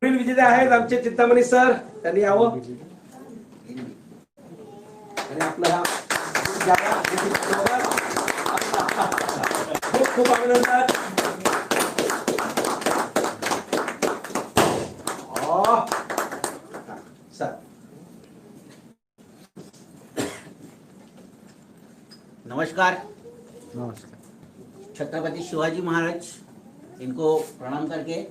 पुढील विजेते आहेत आमचे चिंतामणी सर, त्यांनी यावं आणि आपला हा खूप खूप अभिनंदन. सर नमस्कार. छत्रपति शिवाजी महाराज इनको प्रणाम करके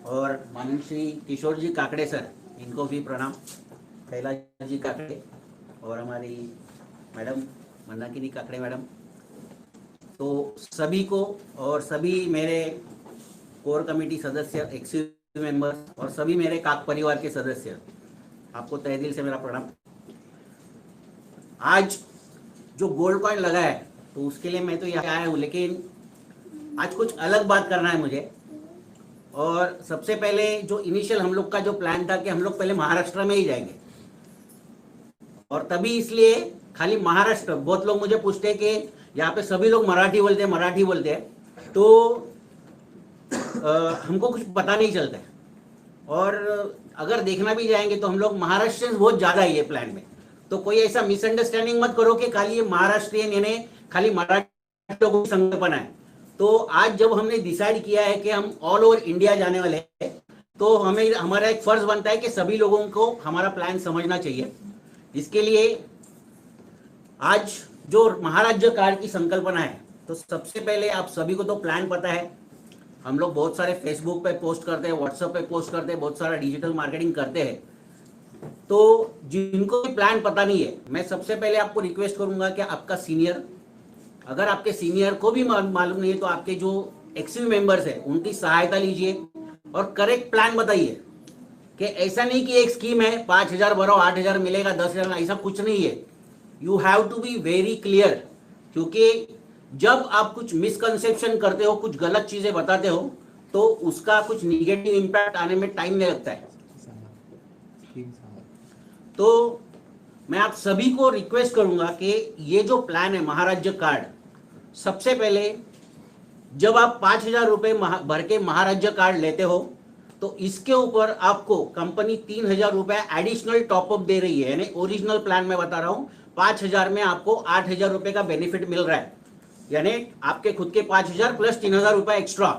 और माननीय श्री किशोर जी काकड़े सर इनको भी प्रणाम. कैलाश जी काकड़े और हमारी मैडम मंदाकिनी काकड़े मैडम, तो सभी को और सभी मेरे कोर कमेटी सदस्य, एक्सिक्यूटिव मेंबर्स और सभी मेरे काक परिवार के सदस्य, आपको तहे दिल से मेरा प्रणाम. आज जो गोल्ड कॉइन लगा है तो उसके लिए मैं तो यहाँ आया हूँ, लेकिन आज कुछ अलग बात करना है मुझे. और सबसे पहले जो इनिशियल हम लोग का जो प्लान था कि हम लोग पहले महाराष्ट्र में ही जाएंगे, और तभी इसलिए खाली महाराष्ट्र, बहुत लोग मुझे पूछते हैं कि यहाँ पे सभी लोग मराठी बोलते हैं तो हमको कुछ पता नहीं चलता है. और अगर देखना भी जाएंगे तो हम लोग महाराष्ट्रियंस बहुत ज़्यादा है ये प्लान में, तो कोई ऐसा मिसअंडरस्टैंडिंग मत करो कि खाली ये महाराष्ट्रियन यानी खाली मराठी लोगों की संकल्पना है. तो आज जब हमने डिसाइड किया है कि हम ऑल ओवर इंडिया जाने वाले हैं, तो हमें हमारा एक फर्ज बनता है कि सभी लोगों को हमारा प्लान समझना चाहिए. इसके लिए आज जो महाराज्य कार्ड की संकल्पना है, तो सबसे पहले आप सभी को तो प्लान पता है, हम लोग बहुत सारे फेसबुक पे पोस्ट करते हैं, व्हाट्सएप पे पोस्ट करते हैं, बहुत सारा डिजिटल मार्केटिंग करते हैं. तो जिनको भी प्लान पता नहीं है, मैं सबसे पहले आपको रिक्वेस्ट करूंगा कि आपका सीनियर, अगर आपके सीनियर को भी मालूम नहीं है तो आपके जो एक्सिव मेंबर्स है उनकी सहायता लीजिए और करेक्ट प्लान बताइए. कि ऐसा नहीं कि एक स्कीम है 5,000 भरो 8,000 मिलेगा 10,000, ऐसा कुछ नहीं है. You have to be very clear, क्योंकि जब आप कुछ मिसकंसेप्शन करते हो, कुछ गलत चीजें बताते हो, तो उसका कुछ निगेटिव इंपैक्ट आने में टाइम नहीं लगता है. तो मैं आप सभी को रिक्वेस्ट करूंगा कि ये जो प्लान है महाराज्य कार्ड, सबसे पहले जब आप 5,000 रुपए भर के महाराज्य कार्ड लेते हो, तो इसके ऊपर आपको कंपनी 3,000 रुपए एडिशनल टॉपअप दे रही है. यानी ओरिजिनल प्लान में बता रहा हूं, 5,000 में आपको 8,000 रुपए का बेनिफिट मिल रहा है. यानी आपके खुद के 5,000 प्लस 3,000 रुपए एक्स्ट्रा,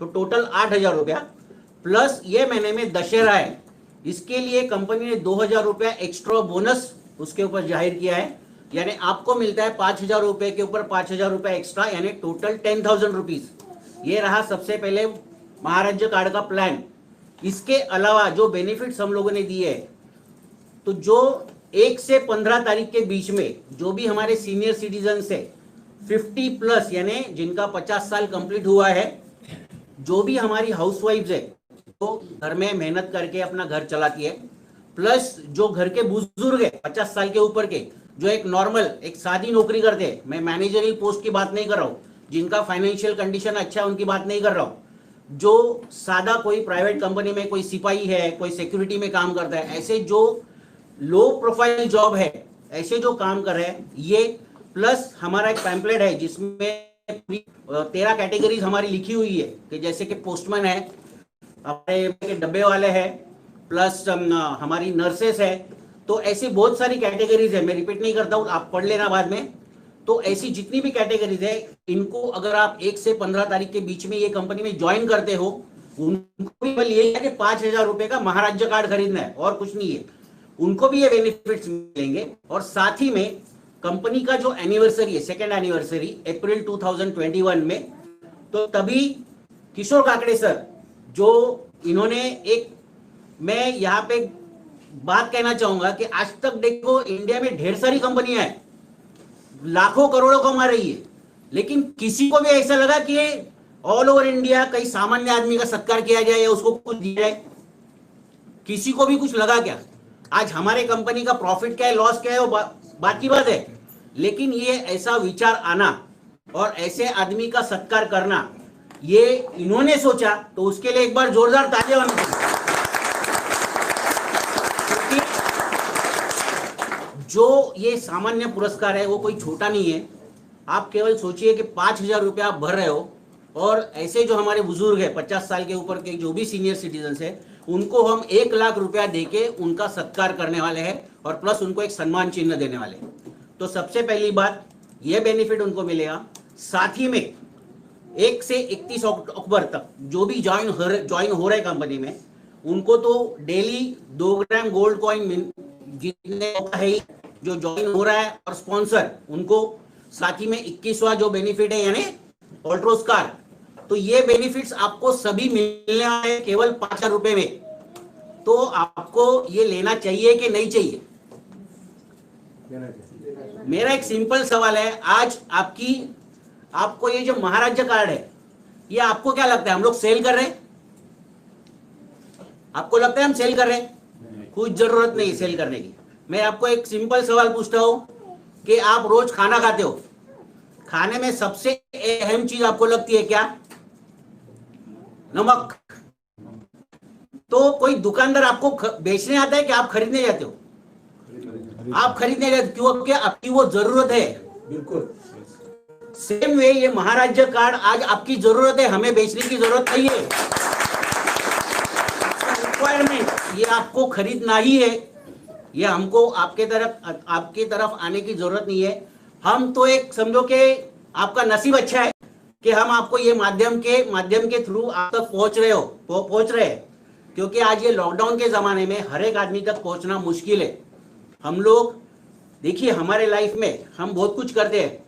तो टोटल 8,000 रुपया. प्लस ये महीने में दशहरा है, इसके लिए कंपनी ने 2,000 रुपया एक्स्ट्रा बोनस उसके ऊपर जाहिर किया है. यानी आपको मिलता है 5,000 रुपए के ऊपर 5,000 रुपए एक्स्ट्रा, यानी टोटल 10,000 रुपीज. ये रहा सबसे पहले महाराज्य कार्ड का प्लान. इसके अलावा जो बेनिफिट्स हम लोगों ने दिए है, तो जो 1 से 15 तारीख के बीच में जो भी हमारे सीनियर सिटीजन है 50 प्लस, यानी जिनका 50 साल कंप्लीट हुआ है, जो भी हमारी हाउसवाइफ्स है तो घर में मेहनत करके अपना घर चलाती है, प्लस जो घर के बुजुर्ग है 50 साल के ऊपर के, जो एक नॉर्मल एक सादी नौकरी करते हैं, मैं मैनेजरियल पोस्ट की बात नहीं कर रहा हूँ, जिनका फाइनेंशियल कंडीशन अच्छा है उनकी बात नहीं कर रहा हूँ, जो सादा कोई प्राइवेट कंपनी में कोई सिपाही है, कोई सिक्योरिटी में काम करता है, ऐसे जो लो प्रोफाइल जॉब है, ऐसे जो काम कर रहे हैं ये, प्लस हमारा एक पैम्पलेट है जिसमें 13 कैटेगरीज हमारी लिखी हुई है, कि जैसे कि पोस्टमैन है, हमारे डब्बे वाले हैं, प्लस हमारी नर्सेस है. तो ऐसी बहुत सारी कैटेगरीज है, मैं रिपीट नहीं करता हूँ, आप पढ़ लेना बाद में. तो ऐसी जितनी भी कैटेगरीज है, इनको अगर आप 1 से 15 तारीख के बीच में ये कंपनी में ज्वाइन करते हो, उनको भी यही है कि 5,000 रुपए का महाराज्य कार्ड खरीदना है और कुछ नहीं है, उनको भी ये बेनिफिट्स मिलेंगे. और साथ ही में कंपनी का जो एनिवर्सरी है, सेकेंड एनिवर्सरी अप्रैल 2021 में, तो तभी किशोर काकड़े सर, जो इन्होंने एक, मैं यहाँ पे बात कहना चाहूंगा कि आज तक देखो इंडिया में ढेर सारी कंपनियां हैं, लाखों करोड़ों कमा रही है, लेकिन किसी को भी ऐसा लगा कि ऑल ओवर इंडिया कहीं सामान्य आदमी का सत्कार किया जाए या उसको कुछ दिया जाए? किसी को भी कुछ लगा क्या? आज हमारे कंपनी का प्रॉफिट क्या है, लॉस क्या है, वो बात की बात है, लेकिन ये ऐसा विचार आना और ऐसे आदमी का सत्कार करना, ये इन्होंने सोचा, तो उसके लिए एक बार जोरदार तालियां होनी चाहिए. जो ये सामान्य पुरस्कार है वो कोई छोटा नहीं है. आप केवल सोचिए कि 5,000 रुपया आप भर रहे हो, और ऐसे जो हमारे बुजुर्ग है 50 साल के ऊपर के जो भी सीनियर सिटीजन है, उनको हम 1 लाख रुपया देके उनका सत्कार करने वाले हैं और प्लस उनको एक सम्मान चिन्ह देने वाले हैं। तो सबसे पहली बात ये बेनिफिट उनको मिलेगा। साथ ही में 1 से 31 अक्टूबर तक जो भी ज्वाइन हो रहे कंपनी में, उनको तो डेली 2 ग्राम गोल्ड कॉइन जीतने का है ही, जो ज्वाइन हो रहा है और स्पॉन्सर उनको साथ ही में 21वां जो बेनिफिट है यानी ऑल्ट्रोस कार। तो ये बेनिफिट्स आपको सभी मिलने वाले हैं केवल 5,000 रुपए में। तो आपको ये लेना चाहिए कि नहीं चाहिए? मेरा एक सिंपल सवाल है, आज आपको ये जो महाराजा कार्ड है, ये आपको क्या लगता है हम लोग सेल कर रहे हैं? आपको लगता है हम सेल कर रहे हैं? कुछ जरूरत नहीं सेल करने की। मैं आपको एक सिंपल सवाल पूछता हूं कि आप रोज खाना खाते हो, खाने में सबसे अहम चीज आपको लगती है क्या? नमक। तो कोई दुकानदार आपको बेचने आता है कि आप खरीदने जाते हो? आप खरीदने जाते, क्योंकि आपकी वो जरूरत है। बिल्कुल सेम वे ये महाराजा कार्ड आज आपकी जरूरत है, हमें बेचने की जरूरत नहीं है। रिक्वायरमेंट ये आपको खरीदना ही है, ये हमको आपके तरफ आने की जरूरत नहीं है। हम तो एक समझो कि आपका नसीब अच्छा है कि हम आपको ये माध्यम के थ्रू आप तक पहुंच रहे हैं, क्योंकि आज ये लॉकडाउन के जमाने में हर एक आदमी तक पहुंचना मुश्किल है। हम लोग देखिए हमारे लाइफ में हम बहुत कुछ करते हैं,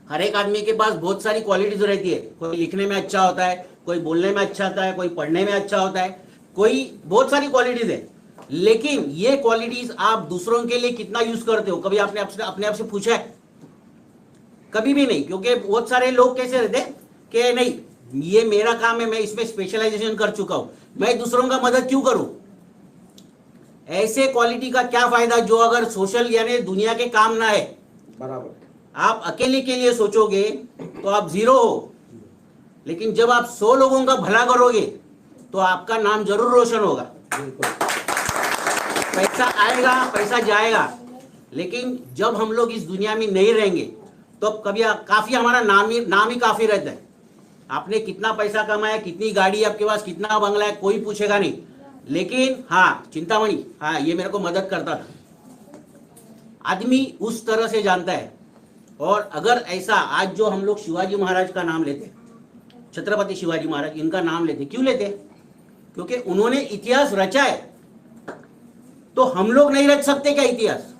हर एक आदमी के पास बहुत सारी क्वालिटीज रहती है। कोई लिखने में अच्छा होता है, कोई बोलने में अच्छा होता है, कोई पढ़ने में अच्छा होता है, कोई बहुत सारी क्वालिटीज है। लेकिन ये क्वालिटीज आप दूसरों के लिए कितना यूज करते हो, कभी आपने अपने आप से पूछा है? कभी भी नहीं, क्योंकि बहुत सारे लोग कैसे रहते हैं कि नहीं ये मेरा काम है, मैं इसमें स्पेशलाइजेशन कर चुका हूं, मैं दूसरों का मदद क्यों करूं? ऐसे क्वालिटी का क्या फायदा जो अगर सोशल यानी दुनिया के काम ना है। बराबर। आप अकेले के लिए सोचोगे तो आप जीरो हो, लेकिन जब आप 100 लोगों का भला करोगे तो आपका नाम जरूर रोशन होगा। पैसा आएगा, पैसा जाएगा, लेकिन जब हम लोग इस दुनिया में नहीं रहेंगे तो कभी काफी हमारा नाम ही काफी रहता है। आपने कितना पैसा कमाया, कितनी गाड़ी आपके पास, कितना बंगला है, कोई पूछेगा नहीं। लेकिन हाँ चिंतामणि, हाँ ये मेरे को मदद करता था, आदमी उस तरह से जानता है। और अगर ऐसा आज जो हम लोग शिवाजी महाराज का नाम लेते, छत्रपति शिवाजी महाराज इनका नाम लेते, क्यों लेते? क्योंकि उन्होंने इतिहास रचा है। तो हम लोग नहीं रच सकते क्या इतिहास?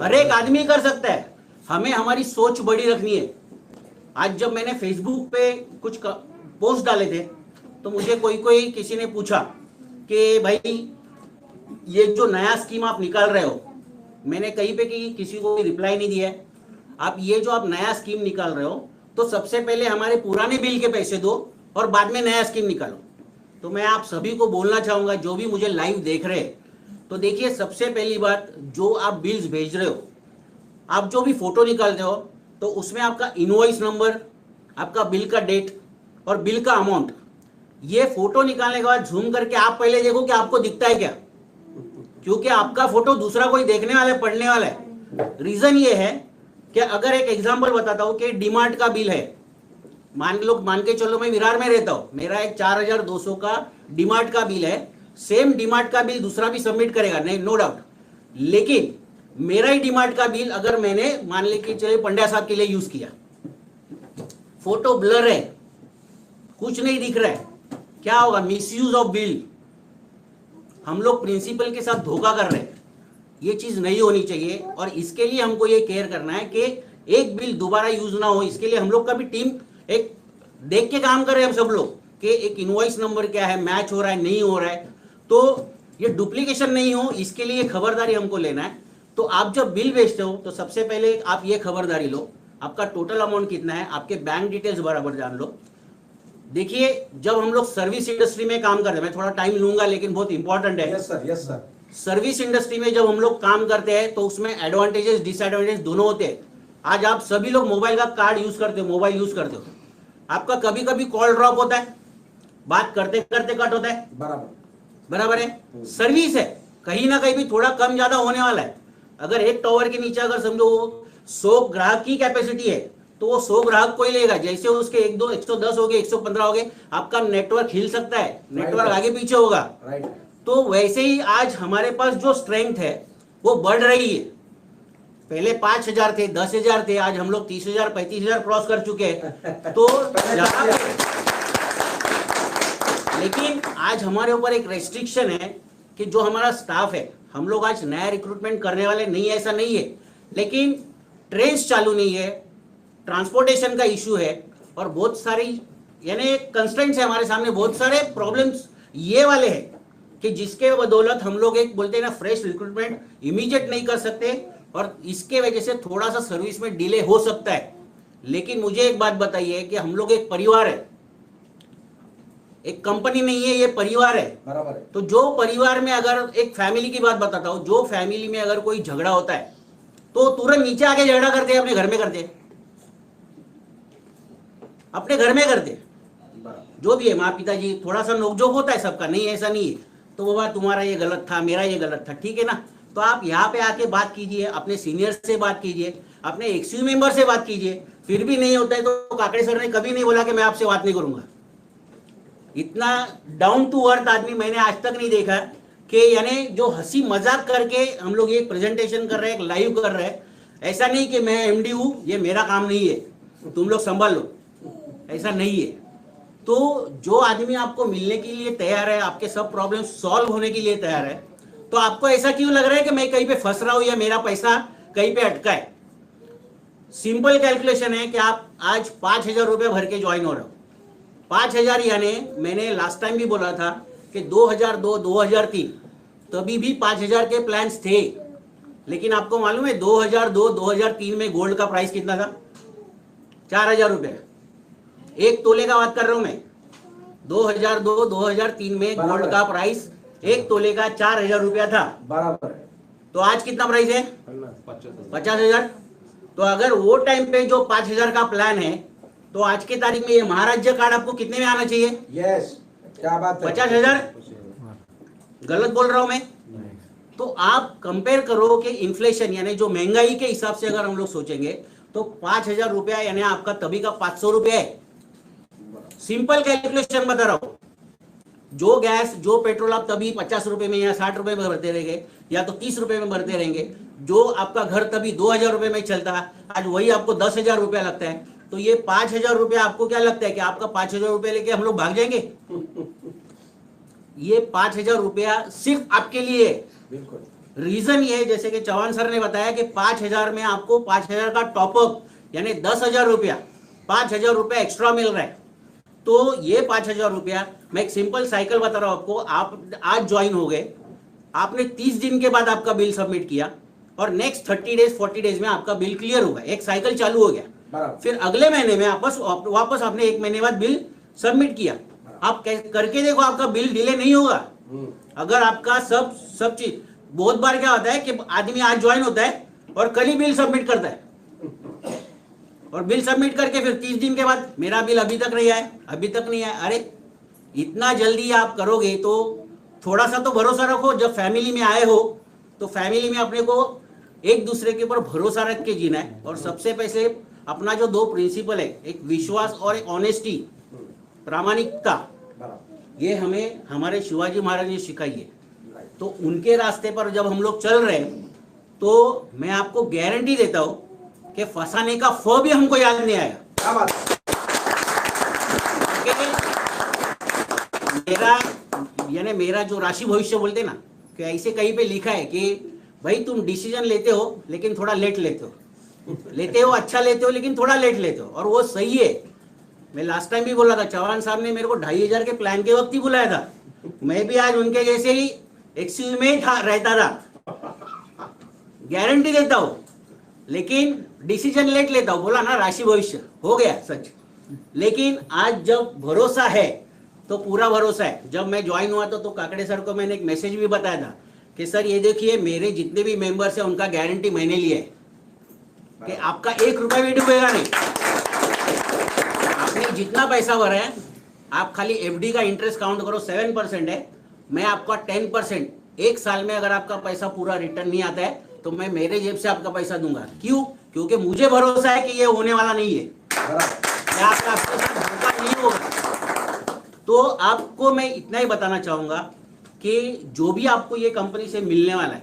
हर एक आदमी कर सकता है। हमें हमारी सोच बड़ी रखनी है। आज जब मैंने फेसबुक पे कुछ पोस्ट डाले थे तो मुझे कोई किसी ने पूछा कि भाई ये जो नया स्कीम आप निकाल रहे हो, मैंने कहीं पे किसी को रिप्लाई नहीं दिया है। आप ये जो आप नया स्कीम निकाल रहे हो तो सबसे पहले हमारे पुराने बिल के पैसे दो और बाद में नया स्कीम निकालो। तो मैं आप सभी को बोलना चाहूंगा जो भी मुझे लाइव देख रहे हैं, तो देखिए सबसे पहली बात, जो आप बिल्स भेज रहे हो, आप जो भी फोटो निकालते हो तो उसमें आपका इनवॉइस नंबर, आपका बिल का डेट और बिल का अमाउंट, ये फोटो निकालने के बाद झूम करके आप पहले देखो कि आपको दिखता है क्या, क्योंकि आपका फोटो दूसरा कोई देखने वाला है, पढ़ने वाला है। रीजन ये है कि अगर एक एग्जांपल बताता हूं कि डीमार्ट का बिल है, मान के चलो मैं विरार में रहता हूं, मेरा एक 4,200 का डीमार्ट का बिल है। सेम डीमार्ट का बिल दूसरा भी सबमिट करेगा, नहीं नो डाउट, लेकिन मेरा ही डीमार्ट का बिल अगर मैंने मान ले कि चले पंड्या साहब के लिए यूज किया, फोटो ब्लर है, कुछ नहीं दिख रहा है, क्या होगा? Misuse of bill. हम लोग प्रिंसिपल के साथ धोखा कर रहे हैं। ये चीज नहीं होनी चाहिए और इसके लिए हमको ये केयर करना है कि एक बिल दोबारा यूज ना हो। इसके लिए हम लोग का भी टीम एक देख के काम कर रहे हैं हम सब लोग कि एक इनवॉइस नंबर क्या है, मैच हो रहा है, नहीं हो रहा है, तो ये डुप्लीकेशन नहीं हो, इसके लिए खबरदारी हमको लेना है। तो आप जब बिल बेचते हो तो सबसे पहले आप ये खबरदारी लो, आपका टोटल अमाउंट कितना है, आपके बैंक डिटेल्स बराबर जान लो। देखिए जब हम लोग सर्विस इंडस्ट्री में काम करते हैं, मैं थोड़ा टाइम लूंगा लेकिन बहुत इंपॉर्टेंट है। Yes sir. सर्विस इंडस्ट्री में जब हम लोग काम करते हैं तो उसमें एडवांटेजेस डिसएडवांटेज दोनों होते हैं। आज आप सभी लोग मोबाइल का कार्ड यूज करते हो, मोबाइल यूज करते हो, आपका कभी कभी कॉल ड्रॉप होता है, बात करते करते कट होता है, बराबर है। सर्विस है, कहीं ना कहीं भी थोड़ा कम ज्यादा होने वाला है। अगर एक टावर के नीचे अगर समझो 100 ग्राहक की कैपेसिटी है तो वो 100 ग्राहक कोई लेगा, जैसे उसके 1 2 110 हो गए, 115 हो गए, आपका नेटवर्क हिल सकता है, नेटवर्क आगे पीछे होगा। राइट। तो वैसे ही आज हमारे पास जो स्ट्रेंथ है वो बढ़ रही है। पहले 5,000 थे, 10,000 थे, आज हम लोग 30,000 35,000 क्रॉस कर चुके हैं। तो यहाँ पे लेकिन आज हमारे ऊपर एक रेस्ट्रिक्शन है कि जो हमारा स्टाफ है, हम लोग आज नया रिक्रूटमेंट करने वाले नहीं है, ऐसा नहीं है, लेकिन ट्रेन्स चालू नहीं है, ट्रांसपोर्टेशन का इशू है, और बहुत सारी यानी कंस्ट्रेंट्स है हमारे सामने, बहुत सारे प्रॉब्लम्स ये वाले हैं कि जिसके बदौलत हम लोग एक बोलते हैं ना फ्रेश रिक्रूटमेंट इमीडिएट नहीं कर सकते, और इसके वजह से थोड़ा सा सर्विस में डिले हो सकता है। लेकिन मुझे एक बात बताइए कि हम लोग एक परिवार है, एक कंपनी नहीं है, ये परिवार है। बराबर है। तो जो परिवार में, अगर एक फैमिली की बात बताता हूं, जो फैमिली में अगर कोई झगड़ा होता है तो तुरंत नीचे आके झगड़ा करते हैं, अपने घर में करते हैं, अपने घर में करते हैं, जो भी है माँ पिताजी, थोड़ा सा नोकझोंक होता है सबका, नहीं ऐसा नहीं है, तो बाबा तुम्हारा ये गलत था, मेरा ये गलत था, ठीक है ना। तो आप यहाँ पे आके बात कीजिए, अपने सीनियर से बात कीजिए, अपने एक्सयू मेंबर से बात कीजिए, फिर भी नहीं होता है तो काकड़े सर ने कभी नहीं बोला कि मैं आपसे बात नहीं करूंगा। इतना डाउन टू अर्थ आदमी मैंने आज तक नहीं देखा कि यानी जो हंसी मजाक करके हम लोग ये प्रेजेंटेशन कर रहे हैं, लाइव कर रहे हैं, ऐसा नहीं कि मैं एमडी हूं, ये मेरा काम नहीं है, तुम लोग संभाल लो, ऐसा नहीं है। तो जो आदमी आपको मिलने के लिए तैयार है, आपके सब प्रॉब्लम सॉल्व होने के लिए तैयार है, तो आपको ऐसा क्यों लग रहा है कि मैं कहीं पे फंस रहा हूं या मेरा पैसा कहीं पे अटका है। सिंपल कैलकुलेशन है कि आप आज 5,000 रुपए भर के ज्वाइन हो रहे हो। 5,000 यानी मैंने लास्ट टाइम भी बोला था कि 2002 2003 तभी भी 5,000 के प्लान्स थे, लेकिन आपको मालूम है 2002 2003 में गोल्ड का प्राइस कितना था? 4,000 रुपए। एक तोले का बात कर रहा हूं मैं। 2002 2003 में गोल्ड का प्राइस एक तोले का 4,000 रुपया था। बराबर है। तो आज कितना प्राइस है? 50,000। तो अगर वो टाइम पे जो 5,000 का प्लान है, तो आज के तारीख में ये महाराज्य कार्ड आपको कितने में आना चाहिए? यस, क्या बात है। 50,000। गलत बोल रहा हूं मैं? तो आप कंपेयर करो कि इन्फ्लेशन यानी जो महंगाई के हिसाब से अगर हम लोग सोचेंगे तो 5,000 रुपया यानी आपका तभी का 500 रुपया है। सिंपल कैलकुलेशन बता रहा हूं। जो गैस जो पेट्रोल आप तभी 50 रुपए में या 60 रुपए में भरते रहेंगे, या तो 30 रुपए में भरते रहेंगे, जो आपका घर तभी 2,000 रुपए में चलता है, आज वही आपको 10,000 रुपया लगता है। तो ये 5,000 रुपया आपको क्या लगता है कि आपका 5,000 रुपया लेके हम लोग भाग जाएंगे? ये 5,000 रुपया सिर्फ आपके लिए है। बिल्कुल। रीजन ये है, जैसे कि चौहान सर ने बताया कि 5,000 में आपको 5,000 का टॉपअप यानी 10,000 रुपया, 5,000 रुपया एक्स्ट्रा मिल रहा है। तो ये 5,000 रुपया, मैं एक सिंपल साइकिल बता रहा हूं आपको। आप आज ज्वाइन हो गए, आपने 30 दिन के बाद आपका बिल सबमिट किया, और नेक्स्ट 30 डेज 40 डेज में आपका बिल क्लियर होगा, एक साइकिल चालू हो गया। फिर अगले महीने में वापस आपने 1 महीने बाद बिल सबमिट किया। आप करके देखो, आपका बिल डिले नहीं होगा। अगर आपका सब चीज, बहुत बार क्या होता है कि आदमी आज ज्वाइन होता है और कल ही बिल सबमिट करता है, और बिल सबमिट करके फिर 30 दिन के बाद मेरा बिल अभी तक नहीं आया, अभी तक नहीं आया। अरे इतना जल्दी आप करोगे तो थोड़ा सा तो भरोसा रखो। जब फैमिली में आए हो तो फैमिली में अपने को एक दूसरे के ऊपर भरोसा रख के जीना है। और सबसे पहले अपना जो 2 प्रिंसिपल है, एक विश्वास और एक ऑनेस्टी, प्रामाणिकता, ये हमें हमारे शिवाजी महाराज ने सिखाई है। तो उनके रास्ते पर जब हम लोग चल रहे हैं, तो मैं आपको गारंटी देता हूं कि फंसाने का फ भी हमको याद नहीं आएगा। क्या बात। मेरा जो राशि भविष्य बोलते ना, कि ऐसे कहीं पे लिखा है कि भाई तुम डिसीजन लेते हो लेकिन थोड़ा लेट लेते हो, अच्छा लेते हो लेकिन थोड़ा लेट लेते हो, और वो सही है। मैं लास्ट टाइम भी बोला था, चौहान साहब ने मेरे को 2,500 के प्लान के वक्त ही बुलाया था। मैं भी आज उनके जैसे ही एक्सक्यूज में रहता था, गारंटी देता हूं, लेकिन डिसीजन लेट लेता हूं। बोला ना राशि भविष्य हो गया सच। लेकिन आज जब भरोसा है तो पूरा भरोसा है। जब मैं ज्वाइन हुआ तो काकड़े सर को मैंने एक मैसेज भी बताया था कि सर ये देखिए, मेरे जितने भी मेंबर्स हैं उनका गारंटी मैंने लिया है कि आपका 1 रुपया भी डूबेगा नहीं। आपने जितना पैसा भरा है, आप खाली एफडी का इंटरेस्ट काउंट करो, 7% है। मैं आपका 10%, 1 साल में अगर आपका पैसा पूरा रिटर्न नहीं आता है तो मैं मेरे जेब से आपका पैसा दूंगा। क्यों? क्योंकि मुझे भरोसा है कि ये होने वाला नहीं है, बराबर या आपके साथ धोखा नहीं होगा। तो आपको मैं इतना ही बताना चाहूंगा कि जो भी आपको ये कंपनी से मिलने वाला है,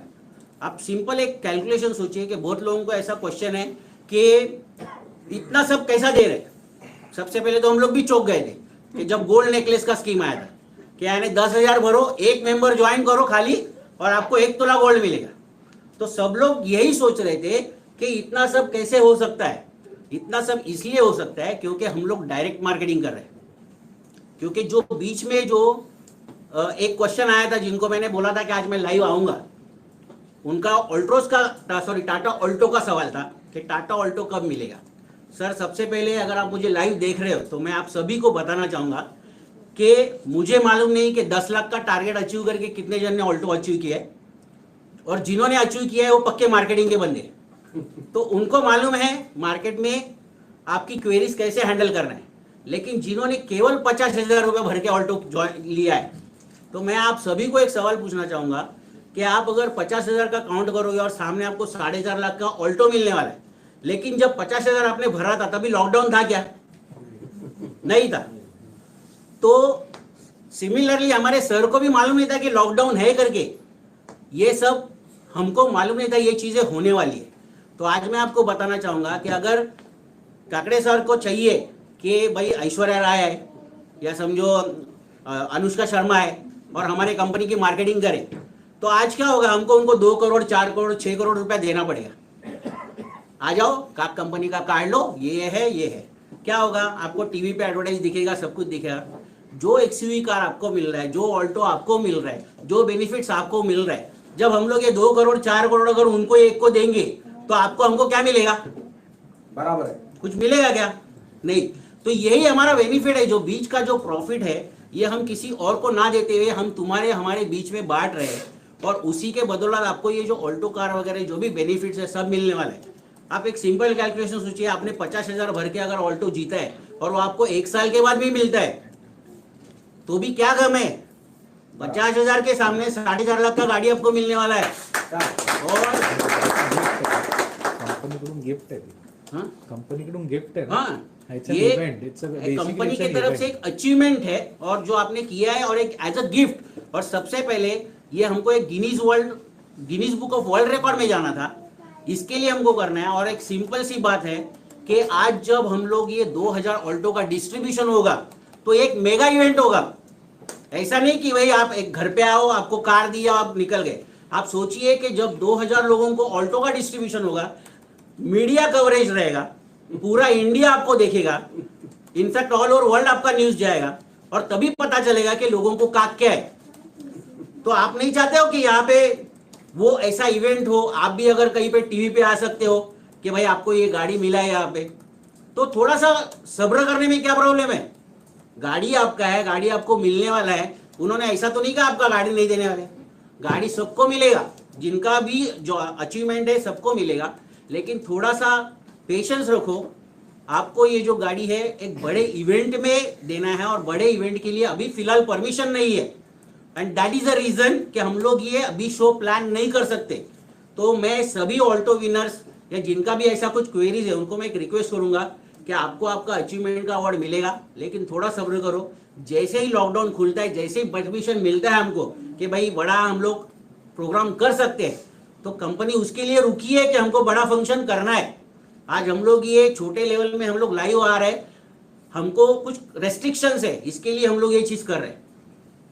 आप सिंपल एक कैलकुलेशन सोचिए कि बहुत लोगों को ऐसा क्वेश्चन है कि इतना सब कैसा दे रहे। सबसे पहले तो हम लोग भी चौंक गए थे कि जब गोल्ड नेकलेस का स्कीम आया था कि यानी 10,000 भरो, एक मेंबर ज्वाइन करो खाली और आपको 1 तोला गोल्ड मिलेगा। तो सब लोग यही सोच रहे थे कि इतना सब कैसे हो सकता है। इतना सब इसलिए हो सकता है क्योंकि हम लोग डायरेक्ट मार्केटिंग कर रहे हैं। क्योंकि जो बीच में जो एक क्वेश्चन आया था, जिनको मैंने बोला था कि आज मैं लाइव आऊंगा, उनका ऑल्ट्रोस का सॉरी टाटा ऑल्टो का सवाल था कि टाटा ऑल्टो कब मिलेगा। सर, सबसे पहले अगर आप मुझे लाइव देख रहे हो तो मैं आप सभी को बताना चाहूंगा कि मुझे मालूम नहीं कि 10 लाख का टारगेट अचीव करके कितने जन ने ऑल्टो अचीव किया है, और जिन्होंने अचीव किया है वो पक्के मार्केटिंग के बंदे हैं। तो उनको मालूम है मार्केट में आपकी क्वेरीज कैसे हैंडल करना है। लेकिन जिन्होंने केवल 50,000 रुपये भर के ऑल्टो लिया है, तो मैं आप सभी को एक सवाल पूछना चाहूंगा कि आप अगर 50,000 का काउंट करोगे और सामने आपको 4.5 लाख का ऑल्टो मिलने वाला है, लेकिन जब 50,000 आपने भरा था तभी लॉकडाउन था क्या? नहीं था। तो सिमिलरली हमारे सर को भी मालूम नहीं था कि लॉकडाउन है करके, ये सब हमको मालूम नहीं था ये चीजें होने वाली है। तो आज मैं आपको बताना चाहूंगा कि अगर काकड़े सर को चाहिए कि भाई ऐश्वर्या राय है या समझो अनुष्का शर्मा है और हमारे कंपनी की मार्केटिंग करे, तो आज क्या होगा, हमको उनको 2 करोड़ 4 करोड़ 6 करोड़ रुपया देना पड़ेगा। आ जाओ, काक कंपनी का कार्ड लो, ये है। क्या होगा, आपको टीवी पे एडवर्टाइज दिखेगा, सब कुछ दिखेगा। जो एक्सयूवी कार आपको मिल रहा है, जो ऑल्टो आपको मिल रहा है, जो बेनिफिट्स आपको मिल रहा है, जब हम लोग ये 2 करोड़ 4 करोड़ अगर उनको एक को देंगे तो आपको हमको क्या मिलेगा? बराबर है। कुछ मिलेगा क्या? नहीं। तो यही हमारा बेनिफिट है। जो बीच का जो प्रॉफिट है ये हम किसी और को ना देते हुए हम तुम्हारे हमारे बीच में बांट रहे हैं, और उसी के बदौलत आपको ये जो ऑल्टो कार वगैरह जो भी बेनिफिट्स है सब मिलने वाले हैं। आप एक सिंपल कैलकुलेशन सोचिए, आपने 50,000 भर के अगर ऑल्टो जीता है और वो आपको 1 साल के बाद भी मिलता है, तो भी क्या गम है? 50,000 के सामने 4.5 लाख का गाड़ी आपको मिलने वाला है। और कंपनीकडून गिफ्ट आहे, हाँ? कंपनीकडून गिफ्ट आहे ना. हाँ, It's an ये event. It's a basically company it's की an तरफ से event. एक अचीवमेंट है और जो आपने किया है, और एक एज अ गिफ्ट। और सबसे पहले ये हमको एक Guinness book of world record में जाना था, इसके लिए हमको करना है। और एक सिंपल सी बात है कि आज जब हम लोग ये 2000 ऑल्टो का डिस्ट्रीब्यूशन होगा तो एक मेगा इवेंट होगा। ऐसा नहीं कि भाई आप एक घर पे आओ, आपको कार दिया, आप निकल गए। आप सोचिए कि जब 2000 लोगों को ऑल्टो का डिस्ट्रीब्यूशन होगा, मीडिया कवरेज रहेगा, पूरा इंडिया आपको देखेगा, इनफैक्ट ऑल ओवर वर्ल्ड आपका न्यूज जाएगा, और तभी पता चलेगा कि लोगों को काक क्या है। तो आप नहीं चाहते हो कि यहाँ पे वो ऐसा इवेंट हो। आप भी अगर कहीं पे टीवी पे आ सकते हो कि भाई आपको ये गाड़ी मिला है यहाँ पे, तो थोड़ा सा सब्र करने में क्या प्रॉब्लम है? गाड़ी आपका है, गाड़ी आपको मिलने वाला है। उन्होंने ऐसा तो नहीं कहा आपका गाड़ी नहीं देने वाले, गाड़ी सबको मिलेगा, जिनका भी जो अचीवमेंट है सबको मिलेगा। लेकिन थोड़ा सा पेशेंस रखो। आपको ये जो गाड़ी है एक बड़े इवेंट में देना है, और बड़े इवेंट के लिए अभी फिलहाल परमिशन नहीं है, and that is the reason कि हम लोग ये अभी शो प्लान नहीं कर सकते। तो मैं सभी ऑल्टो विनर्स या जिनका भी ऐसा कुछ क्वेरीज है उनको मैं एक रिक्वेस्ट करूंगा कि आपको आपका अचीवमेंट का अवार्ड मिलेगा, लेकिन थोड़ा सब्र करो। जैसे ही लॉकडाउन खुलता है, जैसे ही परमिशन मिलता है हमको कि भाई बड़ा हम लोग प्रोग्राम कर सकते हैं, तो कंपनी उसके लिए रुकी है कि हमको बड़ा फंक्शन करना है। आज हम लोग ये छोटे लेवल में हम लोग लाइव आ रहे हैं, हमको कुछ रेस्ट्रिक्शंस है, इसके लिए हम लोग ये चीज कर रहे हैं।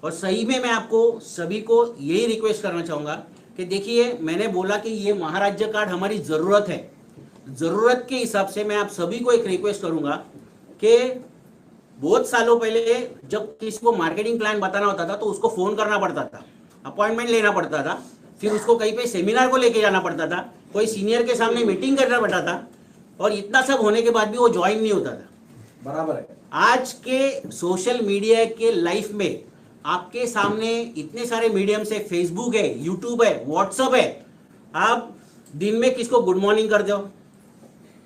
और सही में मैं आपको सभी को यही रिक्वेस्ट करना चाहूंगा कि देखिए, मैंने बोला कि ये महाराज्य कार्ड हमारी जरूरत है। जरूरत के हिसाब से मैं आप सभी को एक रिक्वेस्ट करूंगा कि बहुत सालों पहले जब किसी को मार्केटिंग प्लान बताना होता था तो उसको फोन करना पड़ता था, अपॉइंटमेंट लेना पड़ता था, फिर उसको कहीं पे सेमिनार को लेके जाना पड़ता था, कोई सीनियर के सामने मीटिंग करना पड़ता था, और इतना सब होने के बाद भी वो ज्वाइन नहीं होता था। बराबर है। आज के सोशल मीडिया के लाइफ में आपके सामने इतने सारे मीडियम से, फेसबुक है, यूट्यूब है, व्हाट्सएप है, आप दिन में किसको गुड मॉर्निंग कर दो,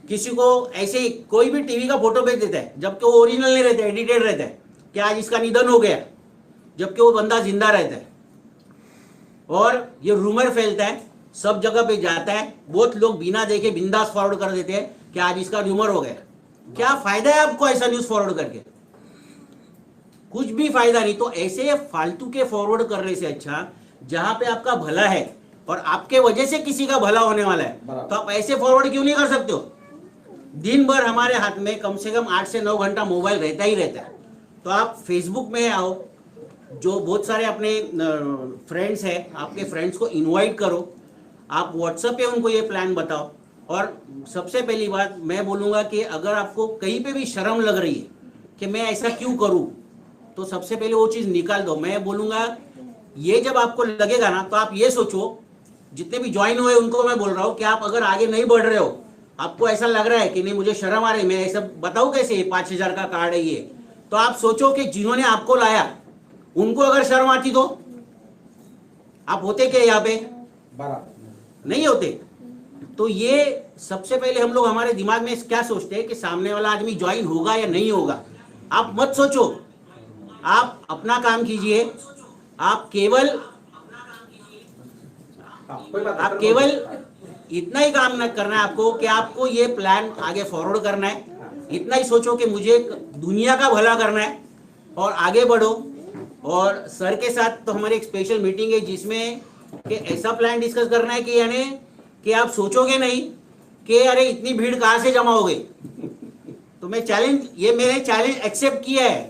किसी को ऐसे ही कोई भी टीवी का फोटो भेज देता है, जबकि वो ओरिजिनल नहीं रहता, एडिटेड रहता है कि आज इसका निधन हो गया, जबकि वो बंदा जिंदा रहता है। और ये रूमर फैलता है सब जगह पे जाता है, बहुत लोग बिना देखे बिंदास फॉरवर्ड कर देते हैं कि आज इसका र्यूमर हो गया। क्या फायदा है आपको ऐसा न्यूज फॉरवर्ड करके? कुछ भी फायदा नहीं। तो ऐसे फालतू के फॉरवर्ड करने से अच्छा जहां पे आपका भला है और आपके वजह से किसी का भला होने वाला है, तो आप ऐसे फॉरवर्ड क्यों नहीं कर सकते हो? दिन भर हमारे हाथ में कम से कम 8 से 9 घंटा मोबाइल रहता ही रहता है। तो आप फेसबुक में आओ, जो बहुत सारे अपने फ्रेंड्स हैं, आपके फ्रेंड्स को इनवाइट करो, आप व्हाट्सएप पे उनको ये प्लान बताओ। और सबसे पहली बात मैं बोलूँगा कि अगर आपको कहीं पे भी शर्म लग रही है कि मैं ऐसा क्यों करूँ, तो सबसे पहले वो चीज़ निकाल दो। मैं बोलूँगा ये जब आपको लगेगा ना, तो आप ये सोचो, जितने भी ज्वाइन हुए उनको मैं बोल रहा हूँ कि आप अगर आगे नहीं बढ़ रहे हो, आपको ऐसा लग रहा है कि नहीं मुझे शर्म आ रही, मैं ऐसा बताऊँ कैसे 5,000 का कार्ड है ये, तो आप सोचो कि जिन्होंने आपको लाया उनको अगर शर्म आती तो आप होते क्या यहाँ पे? बराबर नहीं होते। तो ये सबसे पहले हम लोग हमारे दिमाग में क्या सोचते हैं कि सामने वाला आदमी ज्वाइन होगा या नहीं होगा। आप मत सोचो, आप अपना काम कीजिए। आप केवल कोई बात आप केवल इतना ही काम न करना है आपको कि आपको ये प्लान आगे फॉरवर्ड करना है। इतना ही सोचो कि मुझे दुनिया का भला करना है और आगे बढ़ो। और सर के साथ तो हमारी एक स्पेशल मीटिंग है जिसमें कि ऐसा प्लान डिस्कस करना है कि यानी कि आप सोचोगे नहीं कि अरे इतनी भीड़ कहाँ से जमा हो गई। तो मैं चैलेंज, ये मैंने चैलेंज एक्सेप्ट किया है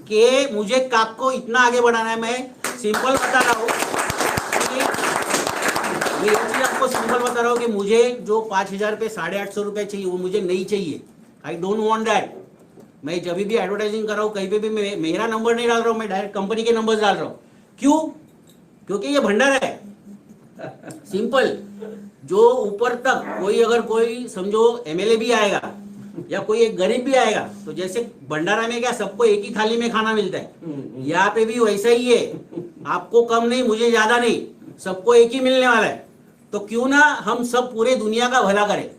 कि मुझे काक को इतना आगे बढ़ाना है। मैं सिंपल बता रहा हूँ मैं ये चीज आपको सिंपल बता रहा हूँ कि मुझे जो 5,000 पे 850 रुपये चाहिए वो मुझे नहीं चाहिए। I don't want that. मैं जब भी एडवर्टाइजिंग कर रहा हूँ कहीं पे भी मैं मेरा नंबर नहीं डाल रहा हूँ, मैं डायरेक्ट कंपनी के नंबर डाल रहा हूँ। क्यों? क्योंकि ये भंडारा है। सिंपल। जो ऊपर तक कोई अगर कोई समझो एमएलए भी आएगा या कोई एक गरीब भी आएगा, तो जैसे भंडारा में क्या सबको एक ही थाली में खाना मिलता है, यहाँ पे भी वैसा ही है। आपको कम नहीं, मुझे ज्यादा नहीं, सबको एक ही मिलने वाला है। तो क्यों ना हम सब पूरे दुनिया का भला करें।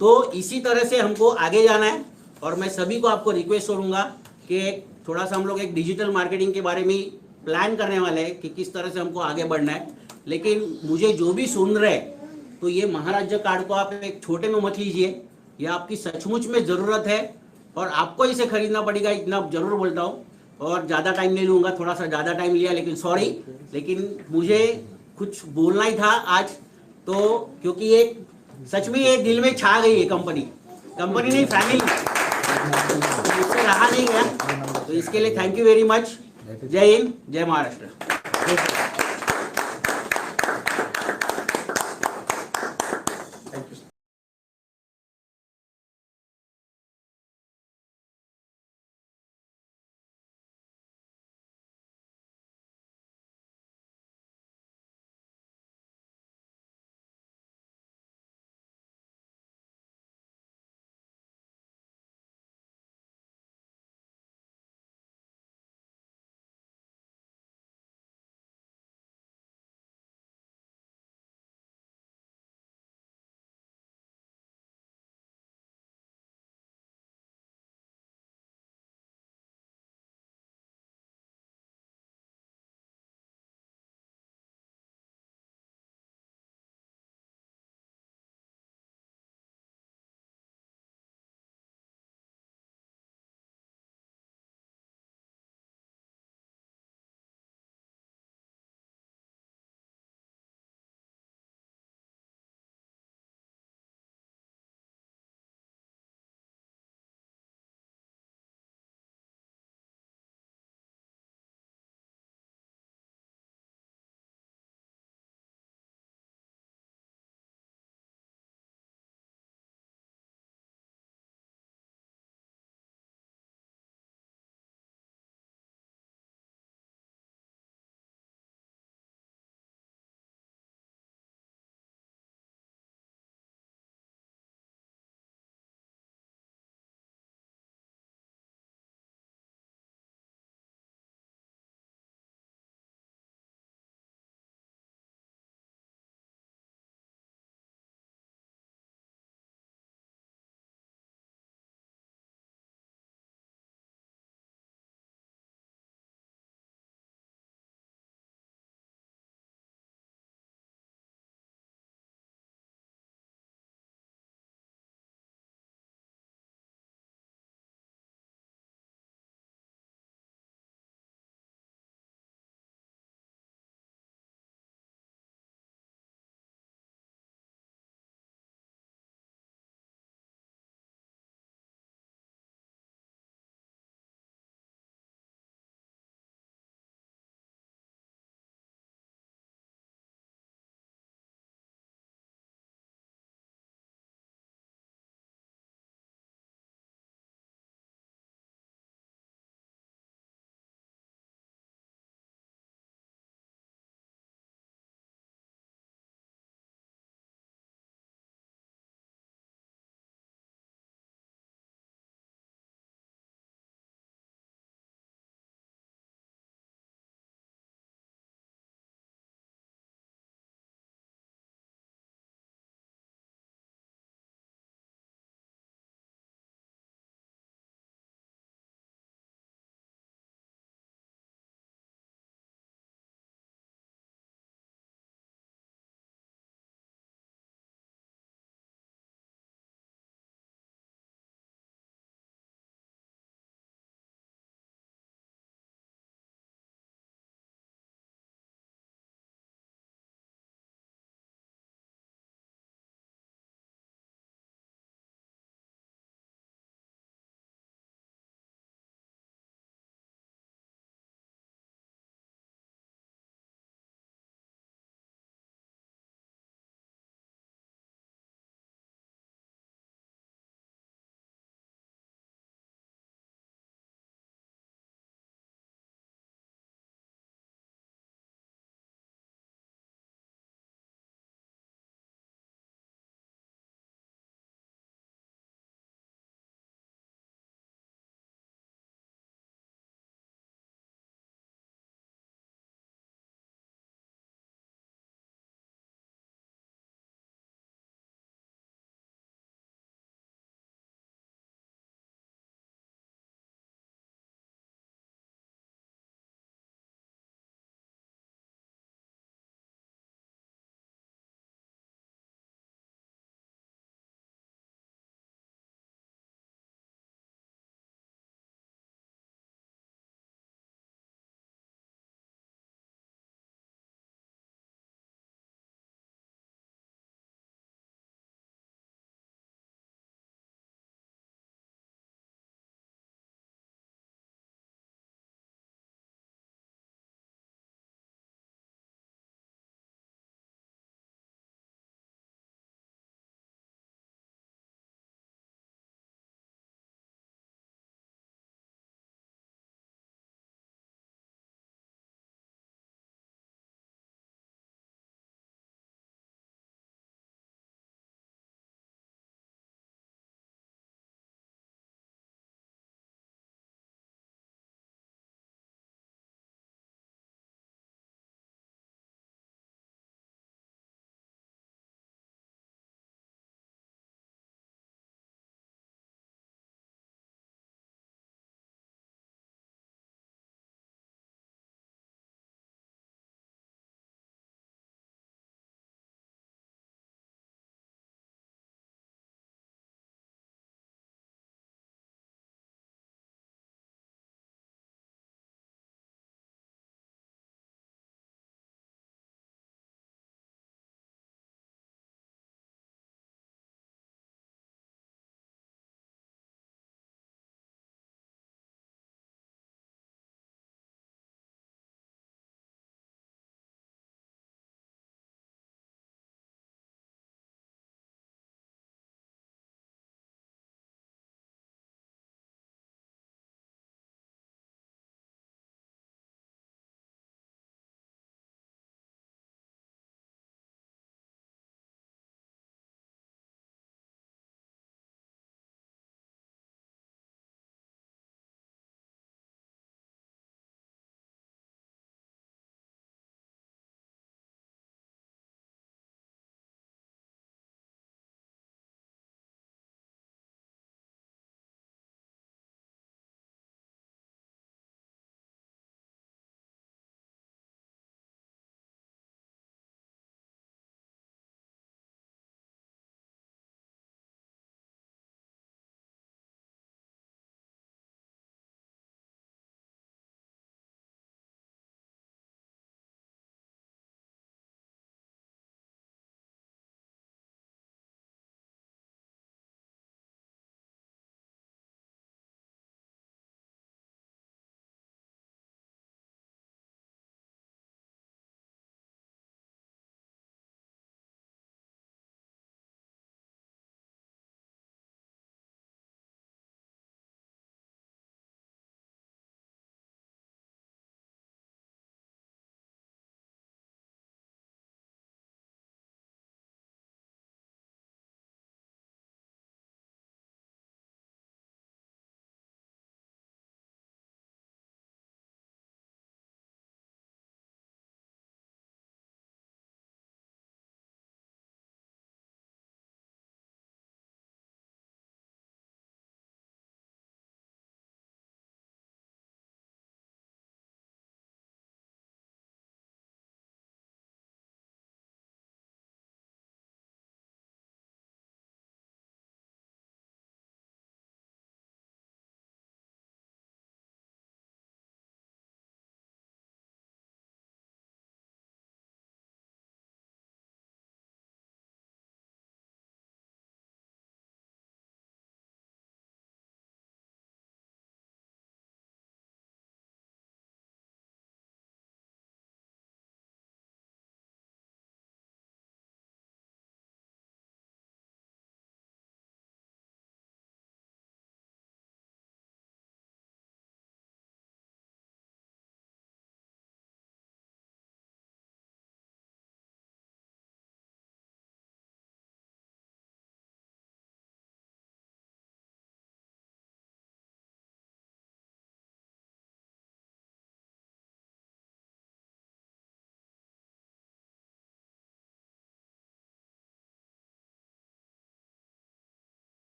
तो इसी तरह से हमको आगे जाना है। और मैं सभी को आपको रिक्वेस्ट करूंगा कि थोड़ा सा हम लोग एक डिजिटल मार्केटिंग के बारे में प्लान करने वाले हैं कि किस तरह से हमको आगे बढ़ना है। लेकिन मुझे जो भी सुन रहे तो ये महाराज्य कार्ड को आप एक छोटे में मत लीजिए, ये आपकी सचमुच में ज़रूरत है और आपको इसे खरीदना पड़ेगा, इतना जरूर बोलता हूँ। और ज़्यादा टाइम नहीं लूँगा, थोड़ा सा ज़्यादा टाइम लिया लेकिन सॉरी, लेकिन मुझे कुछ बोलना ही था आज। तो क्योंकि ये सच में ये दिल में छा गई है कंपनी नहीं फैमिली, तो इससे रहा नहीं गया। तो इसके लिए थैंक यू वेरी मच। जय हिंद, जय महाराष्ट्र।